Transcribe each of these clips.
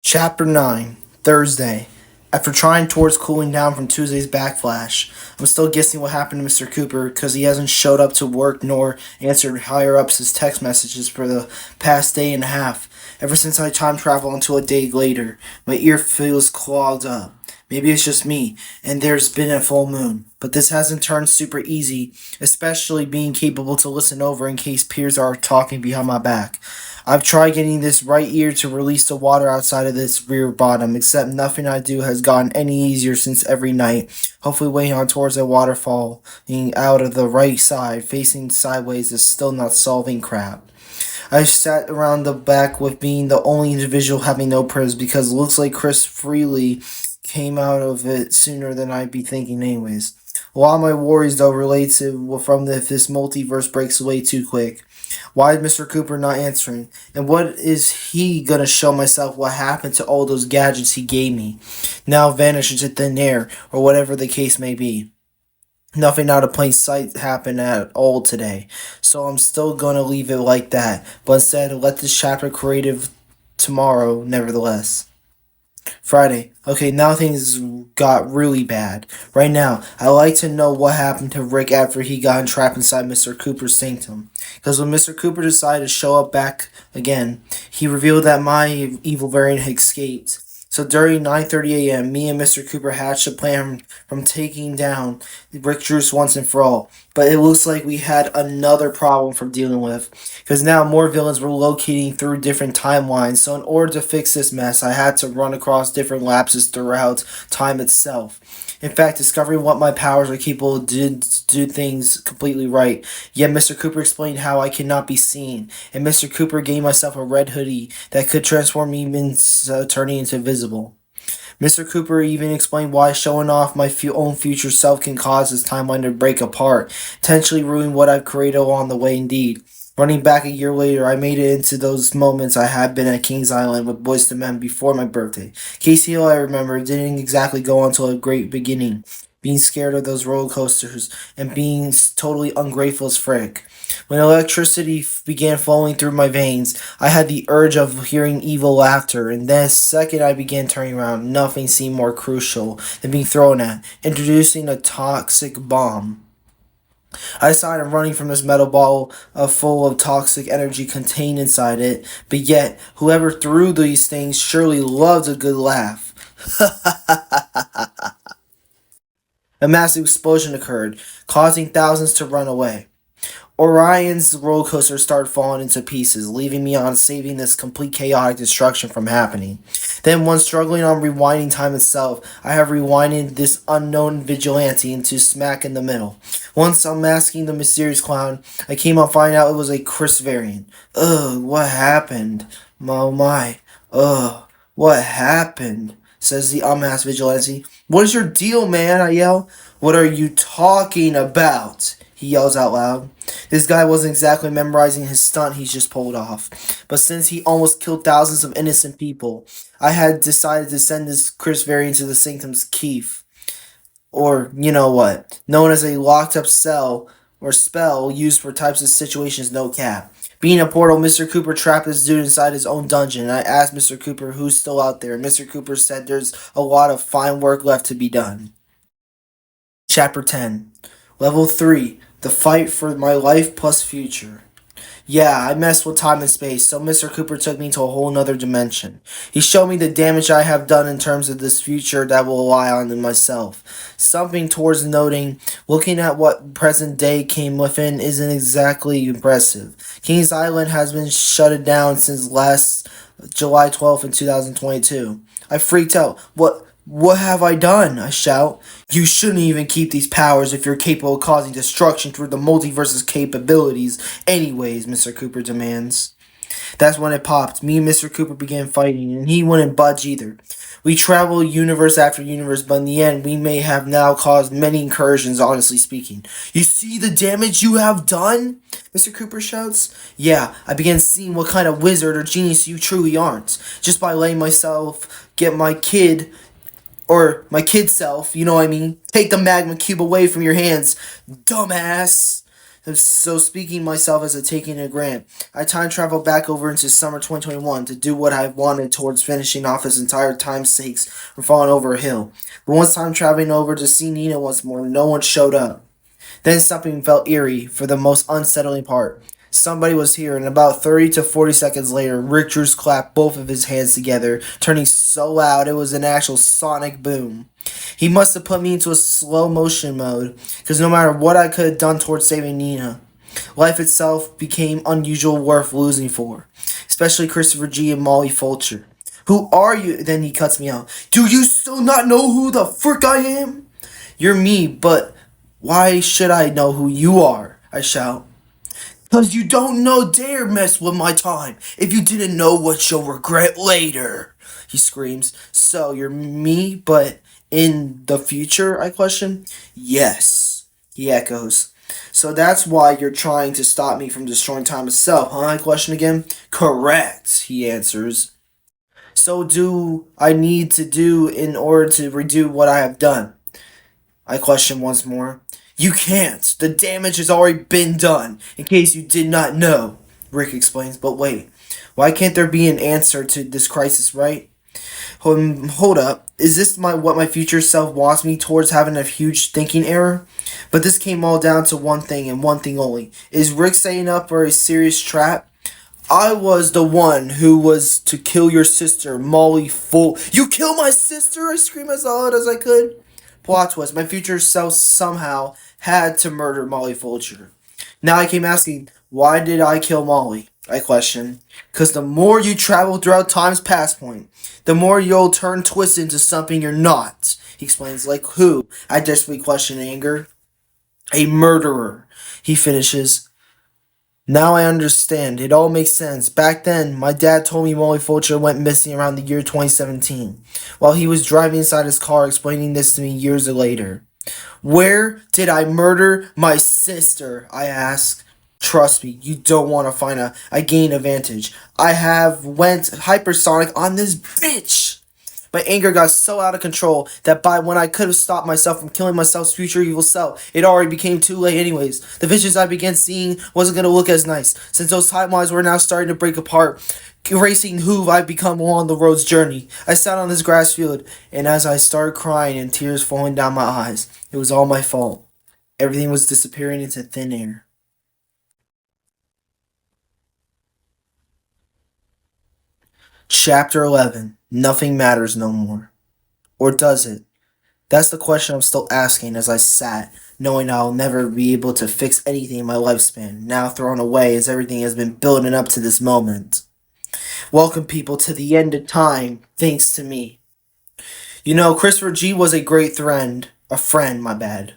Chapter 9, Thursday. After trying towards cooling down from Tuesday's backflash, I'm still guessing what happened to Mr. Cooper because he hasn't showed up to work nor answered higher ups' text messages for the past day and a half. Ever since I time travel until a day later, my ear feels clogged up. Maybe it's just me, and there's been a full moon. But this hasn't turned super easy, especially being capable to listen over in case peers are talking behind my back. I've tried getting this right ear to release the water outside of this rear bottom, except nothing I do has gotten any easier since every night. Hopefully waiting on towards a waterfall, being out of the right side, facing sideways is still not solving crap. I sat around the back with being the only individual having no prayers because it looks like Chris Freely came out of it sooner than I'd be thinking anyways. A lot of my worries though relate to from if this multiverse breaks away too quick. Why is Mr. Cooper not answering? And what is he gonna show myself what happened to all those gadgets he gave me? Now vanished into thin air, or whatever the case may be. Nothing out of plain sight happened at all today, so I'm still gonna leave it like that, but instead let this chapter creative tomorrow nevertheless. Friday. Okay, now things got really bad. Right now, I'd like to know what happened to Rick after he got entrapped inside Mr. Cooper's sanctum. Because when Mr. Cooper decided to show up back again, he revealed that my evil variant had escaped. So during 9:30 a.m., me and Mr. Cooper hatched a plan from taking down Rick Druce once and for all. But it looks like we had another problem for dealing with. Because now more villains were locating through different timelines. So in order to fix this mess, I had to run across different lapses throughout time itself. In fact, discovering what my powers are capable did do things completely right. Yet Mr. Cooper explained how I cannot be seen, and Mr. Cooper gave myself a red hoodie that could transform me into turning into visible. Mr. Cooper even explained why showing off my own future self can cause this timeline to break apart, potentially ruining what I've created along the way indeed. Running back a year later, I made it into those moments I had been at Kings Island with Boys to Men before my birthday. Casey Hill, I remember, didn't exactly go until a great beginning, being scared of those roller coasters and being totally ungrateful as frick. When electricity began flowing through my veins, I had the urge of hearing evil laughter, and the second I began turning around, nothing seemed more crucial than being thrown at, introducing a toxic bomb. I decided running from this metal ball full of toxic energy contained inside it, but yet, whoever threw these things surely loved a good laugh. A massive explosion occurred, causing thousands to run away. Orion's roller coaster started falling into pieces, leaving me on saving this complete chaotic destruction from happening. Then, when struggling on rewinding time itself, I have rewinded this unknown vigilante into smack in the middle. Once unmasking the mysterious clown, I came on finding out it was a Chris variant. Ugh, what happened? Oh my. Ugh, what happened? Says the unmasked vigilante. What is your deal, man? I yell. What are you talking about? He yells out loud. This guy wasn't exactly memorizing his stunt he's just pulled off. But since he almost killed thousands of innocent people, I had decided to send this Chris variant to the Sanctum's Keef. Or, you know what, known as a locked up cell or spell used for types of situations no cap. Being a portal, Mr. Cooper trapped this dude inside his own dungeon, and I asked Mr. Cooper who's still out there, and Mr. Cooper said there's a lot of fine work left to be done. Chapter 10. Level 3. The fight for my life plus future. Yeah, I messed with time and space, so Mr. Cooper took me to a whole nother dimension. He showed me the damage I have done in terms of this future that will rely on in myself. Something towards noting, looking at what present day came within isn't exactly impressive. Kings Island has been shut down since last July 12th in 2022. I freaked out. What have I done? I shout. You shouldn't even keep these powers if you're capable of causing destruction through the multiverse's capabilities anyways, Mr. Cooper demands. That's when it popped. Me and Mr. Cooper began fighting, and he wouldn't budge either. We traveled universe after universe, but in the end, we may have now caused many incursions, honestly speaking. You see the damage you have done? Mr. Cooper shouts. Yeah, I began seeing what kind of wizard or genius you truly aren't. Just by letting myself get my kid self, you know what I mean? Take the magma cube away from your hands, dumbass. So speaking myself as a taking a grant, I time traveled back over into summer 2021 to do what I wanted towards finishing off his entire time's sakes from falling over a hill. But once time traveling over to see Nina once more, no one showed up. Then something felt eerie for the most unsettling part. Somebody was here, and about 30 to 40 seconds later, Rick Drews clapped both of his hands together, turning so loud it was an actual sonic boom. He must have put me into a slow motion mode, because no matter what I could have done towards saving Nina, life itself became unusual worth losing for, especially Christopher G and Molly Fulcher. Who are you? Then he cuts me out. Do you still not know who the frick I am? You're me, but why should I know who you are? I shout. Cause you don't know dare mess with my time. If you didn't know what you'll regret later. He screams. So you're me, but in the future? I question. Yes, he echoes. So that's why you're trying to stop me from destroying time itself, huh? I question again. Correct, he answers. So do I need to do in order to redo what I have done? I question once more. You can't. The damage has already been done, in case you did not know, Rick explains. But wait, why can't there be an answer to this crisis, right? Hold up. Is this what my future self wants me towards having a huge thinking error? But this came all down to one thing and one thing only. Is Rick setting up for a serious trap? I was the one who was to kill your sister, Molly Full. You kill my sister? I screamed as loud as I could. Plot twist, my future self somehow had to murder Molly Fulcher. Now I came asking, why did I kill Molly? I question. Because the more you travel throughout time's past point, the more you'll turn twisted into something you're not. He explains, like who? I desperately question in anger. A murderer, he finishes. Now I understand. It all makes sense. Back then, my dad told me Molly Fulcher went missing around the year 2017, while he was driving inside his car explaining this to me years later. Where did I murder my sister? I asked. Trust me, you don't want to find out. I gain advantage. I have went hypersonic on this bitch. My anger got so out of control that by when I could have stopped myself from killing myself's future evil self, it already became too late anyways. The visions I began seeing wasn't going to look as nice, since those timelines were now starting to break apart, erasing who I've become along the road's journey. I sat on this grass field, and as I started crying and tears falling down my eyes, it was all my fault. Everything was disappearing into thin air. Chapter 11. Nothing matters no more. Or does it? That's the question I'm still asking as I sat, knowing I'll never be able to fix anything in my lifespan, now thrown away as everything has been building up to this moment. Welcome, people, to the end of time, thanks to me. You know, Christopher G was a great friend. A friend, my bad.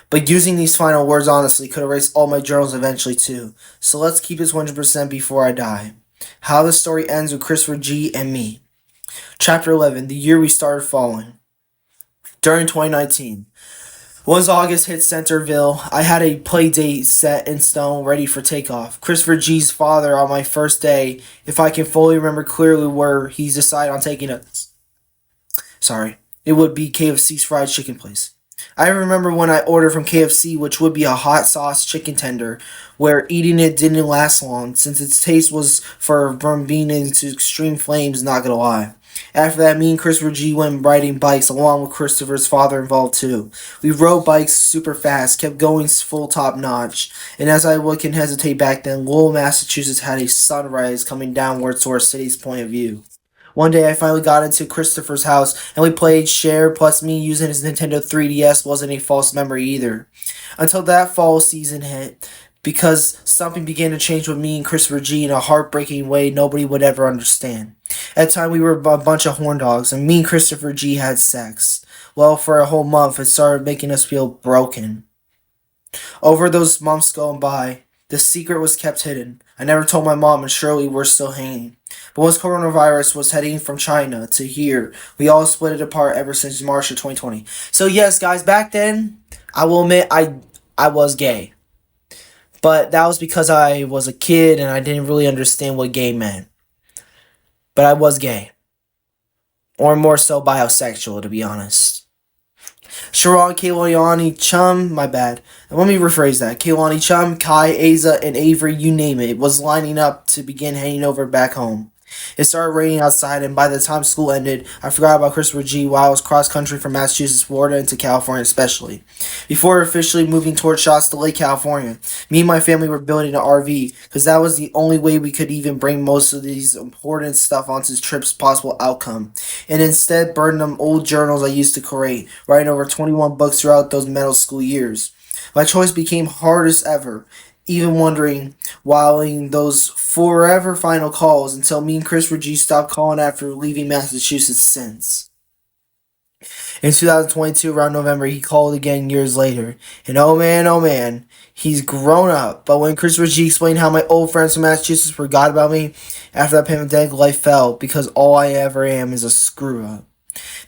But using these final words honestly could erase all my journals eventually, too. So let's keep this 100% before I die. How the story ends with Christopher G and me. Chapter 11, the year we started falling. During 2019. Once August hit Centerville, I had a play date set in stone ready for takeoff. Christopher G's father on my first day, if I can fully remember clearly where he's decided on taking us. Sorry, it would be KFC's fried chicken place. I remember when I ordered from KFC, which would be a hot sauce chicken tender, where eating it didn't last long, since its taste was from being into extreme flames, not gonna lie. After that, me and Christopher G went riding bikes, along with Christopher's father involved too. We rode bikes super fast, kept going full top notch, and as I can hesitate back then, Lowell, Massachusetts had a sunrise coming downwards to our city's point of view. One day I finally got into Christopher's house and we played Share, plus me using his Nintendo 3DS wasn't a false memory either. Until that fall season hit, because something began to change with me and Christopher G in a heartbreaking way nobody would ever understand. At the time we were a bunch of horn dogs and me and Christopher G had sex. Well, for a whole month it started making us feel broken. Over those months going by, the secret was kept hidden. I never told my mom and Shirley we're still hanging. But once coronavirus was heading from China to here, we all split it apart ever since March of 2020. So yes, guys, back then, I will admit I was gay. But that was because I was a kid and I didn't really understand what gay meant. But I was gay. Or more so bisexual, to be honest. Sharon, Kaylani, Chum, my bad. Let me rephrase that. Kaylani, Chum, Kai, Aza, and Avery, you name it, was lining up to begin heading over back home. It started raining outside, and by the time school ended, I forgot about Christopher G while I was cross country from Massachusetts, Florida, into California, especially. Before officially moving towards Shasta Lake, California, me and my family were building an RV because that was the only way we could even bring most of these important stuff onto the trip's possible outcome, and instead burned them old journals I used to create, writing over 21 books throughout those middle school years. My choice became hardest ever, even wondering while in those forever final calls until me and Chris G stopped calling after leaving Massachusetts since. In 2022, around November, he called again years later. And oh man, he's grown up. But when Christopher G explained how my old friends from Massachusetts forgot about me after that pandemic, life fell because all I ever am is a screw up.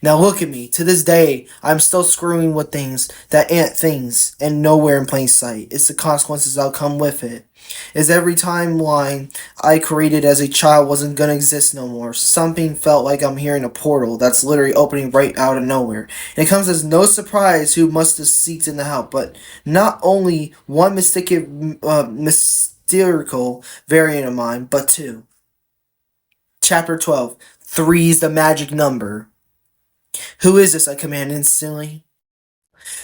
Now look at me. To this day, I'm still screwing with things that ain't things and nowhere in plain sight. It's the consequences that'll come with it. As every timeline I created as a child wasn't gonna exist no more. Something felt like I'm hearing a portal that's literally opening right out of nowhere. And it comes as no surprise who must have seeked in the help, but not only one mystical variant of mine, but two. Chapter 12. Three's the magic number. Who is this? I commanded instantly.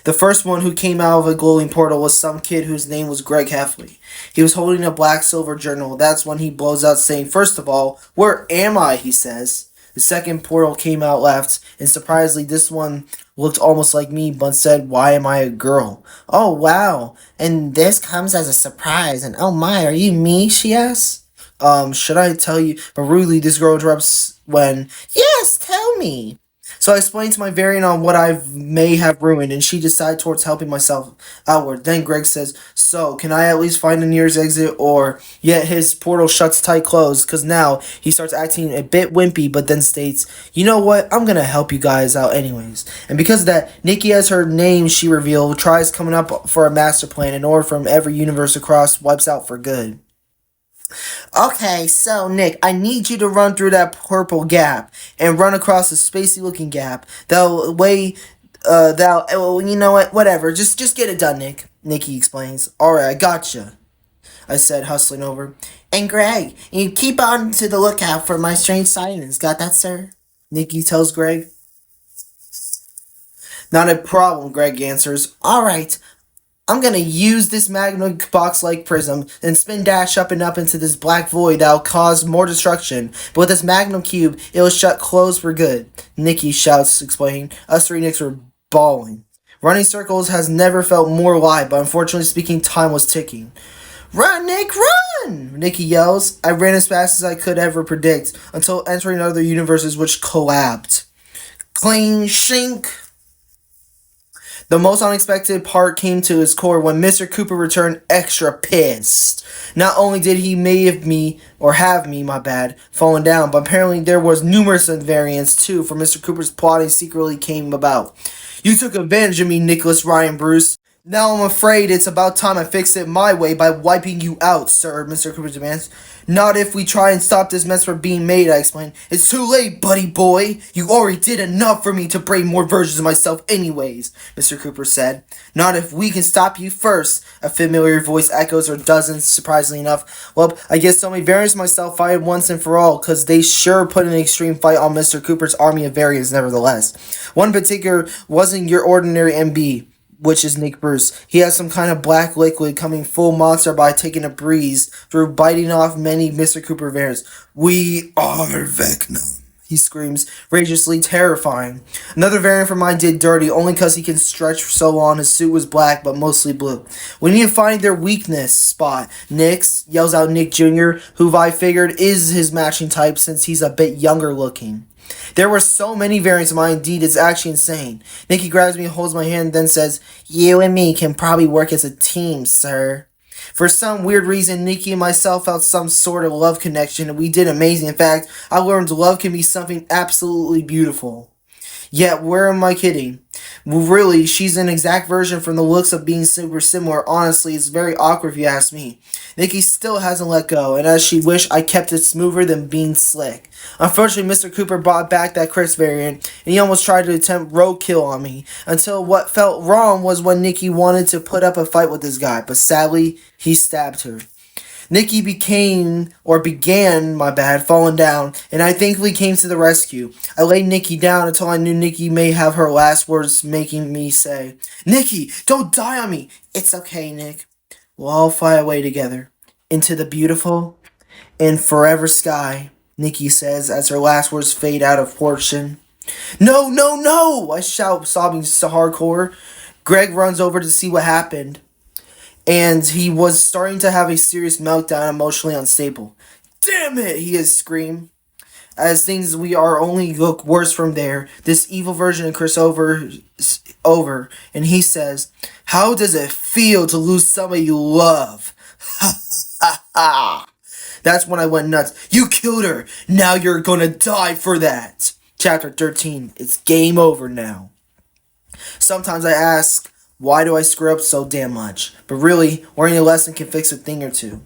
The first one who came out of a glowing portal was some kid whose name was Greg Heffley. He was holding a black silver journal. That's when he blows out saying, "First of all, where am I?" he says. The second portal came out left, and surprisingly, this one looked almost like me, but said, "Why am I a girl?" "Oh, wow. And this comes as a surprise. And oh my, are you me?" she asks. Should I tell you? But rudely, this girl interrupts when, "Yes, tell me." So I explained to my variant on what I may have ruined, and she decided towards helping myself outward. Then Greg says, "So, can I at least find the nearest exit?" Or, yet his portal shuts tight closed, because now he starts acting a bit wimpy, but then states, "You know what? I'm going to help you guys out anyways." And because of that, Nikki, as her name she revealed, tries coming up for a master plan in order from every universe across wipes out for good. "Okay, so Nick, I need you to run through that purple gap and run across the spacey looking gap. You know what? Whatever. Just get it done, Nick." Nikki explains. "Alright, I gotcha," I said, hustling over. "And Greg, you keep on to the lookout for my strange sightings. Got that, sir?" Nikki tells Greg. "Not a problem," Greg answers. "Alright, I'm gonna use this magnum box like prism and spin dash up and up into this black void that'll cause more destruction. But with this magnum cube, it'll shut closed for good." Nikki shouts, explaining. Us three Nicks were bawling. Running circles has never felt more alive, but unfortunately speaking, time was ticking. "Run, Nick, run!" Nikki yells. I ran as fast as I could ever predict, until entering other universes which collapsed. Clean shink! The most unexpected part came to its core when Mr. Cooper returned extra pissed. Not only did he have me, my bad, fallen down, but apparently there was numerous variants too, for Mr. Cooper's plotting secretly came about. "You took advantage of me, Nicholas Ryan Bruce. Now I'm afraid it's about time I fix it my way by wiping you out, sir," Mr. Cooper demands. "Not if we try and stop this mess from being made," I explained. "It's too late, buddy boy. You already did enough for me to bring more versions of myself anyways," Mr. Cooper said. "Not if we can stop you first," a familiar voice echoes, or dozens, surprisingly enough. "Well, I guess so many variants of myself fight once and for all, because they sure put an extreme fight on Mr. Cooper's army of variants nevertheless. One in particular wasn't your ordinary MB, which is Nick Bruce. He has some kind of black liquid coming full monster by taking a breeze through biting off many Mr. Cooper variants. "We are Vecnum," he screams, rageously terrifying. Another variant from mine did dirty, only because he can stretch for so long. His suit was black, but mostly blue. "We need to find their weakness spot, Nix," yells out Nick Jr., who I figured is his matching type since he's a bit younger looking. There were so many variants of mine, indeed, it's actually insane. Nikki grabs me, holds my hand, and then says, "You and me can probably work as a team, sir." For some weird reason, Nikki and myself felt some sort of love connection, and we did amazing. In fact, I learned love can be something absolutely beautiful. Yet, where am I kidding? Well, really, she's an exact version from the looks of being super similar. Honestly, it's very awkward if you ask me. Nikki still hasn't let go, and as she wished I kept it smoother than being slick. Unfortunately, Mr. Cooper brought back that Chris variant, and he almost tried to attempt roadkill on me, until what felt wrong was when Nikki wanted to put up a fight with this guy, but sadly, he stabbed her. Nikki began, my bad, falling down, and I thankfully came to the rescue. I laid Nikki down until I knew Nikki may have her last words, making me say, "Nikki, don't die on me!" "It's okay, Nick. We'll all fly away together. Into the beautiful and forever sky," Nikki says as her last words fade out of portion. "No, no, no!" I shout, sobbing so hardcore. Greg runs over to see what happened, and he was starting to have a serious meltdown, emotionally unstable. "Damn it!" he has screamed. As things we are only look worse from there, this evil version of Chris over, and he says, "How does it feel to lose somebody you love?" Ha ha ha. That's when I went nuts. "You killed her. Now you're gonna die for that." Chapter 13. It's game over now. Sometimes I ask, why do I screw up so damn much? But really, learning a lesson can fix a thing or two.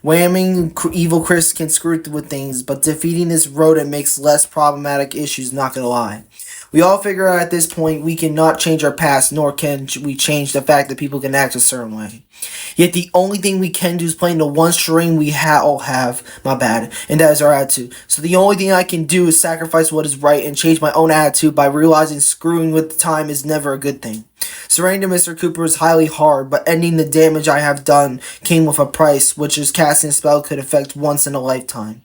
Whamming evil Chris can screw with things, but defeating this rodent makes less problematic issues, not gonna lie. We all figure out at this point we cannot change our past, nor can we change the fact that people can act a certain way. Yet the only thing we can do is play the one string we all have, my bad, and that is our attitude. So the only thing I can do is sacrifice what is right and change my own attitude by realizing screwing with time is never a good thing. Surrendering to Mr. Cooper is highly hard, but ending the damage I have done came with a price, which is casting a spell could affect once in a lifetime.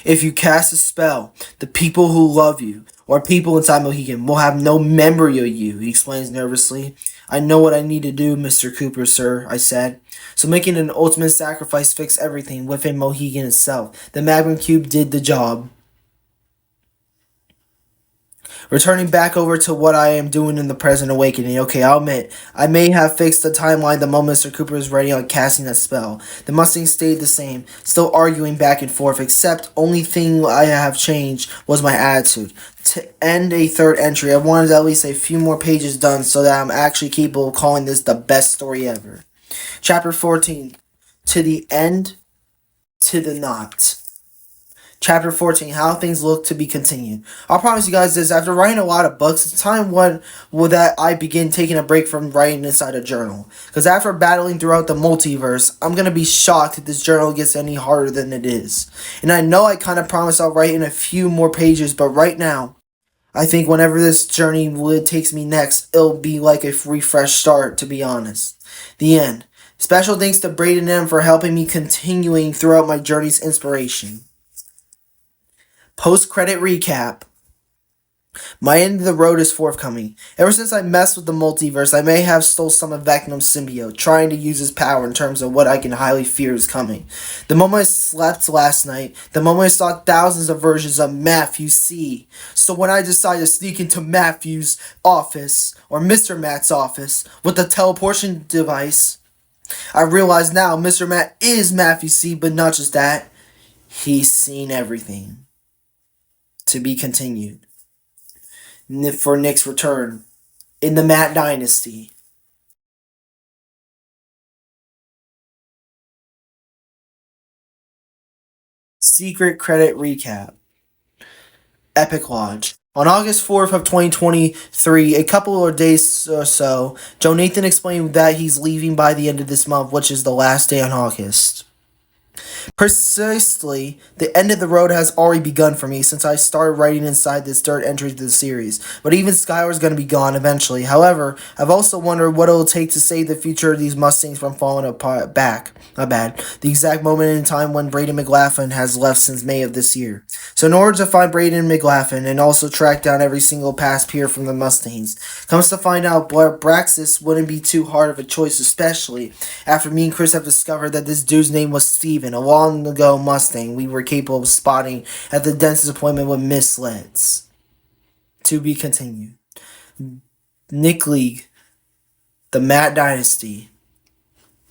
If you cast a spell, the people who love you, or people inside Mohican, will have no memory of you, he explains nervously. "I know what I need to do, Mr. Cooper, sir," I said. So making an ultimate sacrifice fixed everything within Mohican itself. The Magnum Cube did the job. Returning back over to what I am doing in the present awakening. Okay, I'll admit, I may have fixed the timeline the moment Mr. Cooper was ready on casting that spell. The Mustang stayed the same, still arguing back and forth, except only thing I have changed was my attitude. To end a third entry, I wanted at least a few more pages done so that I'm actually capable of calling this the best story ever. Chapter 14. To the end, to the not. Chapter 14, How Things Look to Be Continued. I'll promise you guys this, after writing a lot of books, it's time that I begin taking a break from writing inside a journal. Because after battling throughout the multiverse, I'm going to be shocked if this journal gets any harder than it is. And I know I kind of promised I'll write in a few more pages, but right now, I think whenever this journey takes me next, it'll be like a refresh start, to be honest. The end. Special thanks to Braden M for helping me continuing throughout my journey's inspiration. Post-credit recap. My end of the road is forthcoming. Ever since I messed with the multiverse, I may have stole some of Vecnum's symbiote, trying to use his power in terms of what I can highly fear is coming. The moment I slept last night, the moment I saw thousands of versions of Matthew C. So when I decided to sneak into Matthew's office, or Mr. Matt's office, with the teleportation device, I realize now Mr. Matt is Matthew C., but not just that. He's seen everything. To be continued. For Nick's return in the Matt Dynasty. Secret credit recap. Epic Lodge. On August 4th of 2023, a couple of days or so, Joe Nathan explained that he's leaving by the end of this month, which is the last day in August. Precisely, the end of the road has already begun for me since I started writing inside this third entry to the series, but even Skylar's going to be gone eventually. However, I've also wondered what it'll take to save the future of these Mustangs from falling apart back. Not bad. The exact moment in time when Braden McLaughlin has left since May of this year. So in order to find Braden McLaughlin and also track down every single past peer from the Mustangs, comes to find out Braxis wouldn't be too hard of a choice, especially after me and Chris have discovered that this dude's name was Steven, a long ago Mustang we were capable of spotting at the dentist appointment with Miss Letts. To be continued. Nick League, the Matt Dynasty,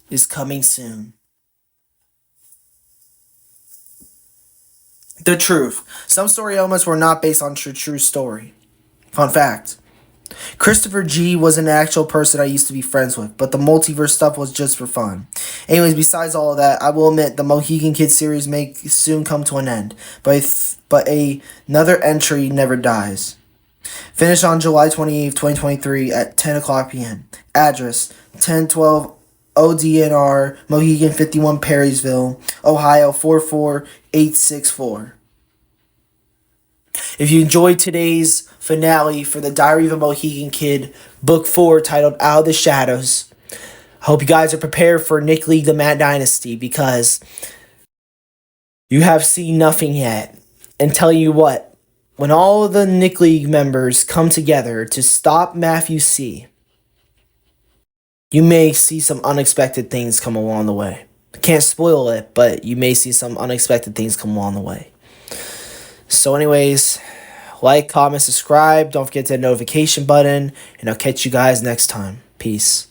is coming soon. The truth. Some story elements were not based on true story. Fun fact. Christopher G was an actual person I used to be friends with, but the multiverse stuff was just for fun. Anyways, besides all of that, I will admit the Mohican Kid series may soon come to an end, but another entry never dies. Finished on July 28th, 2023 at 10 o'clock p.m. Address 1012 ODNR, Mohican 51, Perrysville, Ohio 44864. If you enjoyed today's finale for the Diary of a Mohican Kid, Book 4, titled Out of the Shadows, I hope you guys are prepared for Nick League the Mad Dynasty, because you have seen nothing yet. And tell you what, when all the Nick League members come together to stop Matthew C., you may see some unexpected things come along the way. Can't spoil it, but you may see some unexpected things come along the way. So anyways, like, comment, subscribe. Don't forget to hit the notification button, and I'll catch you guys next time. Peace.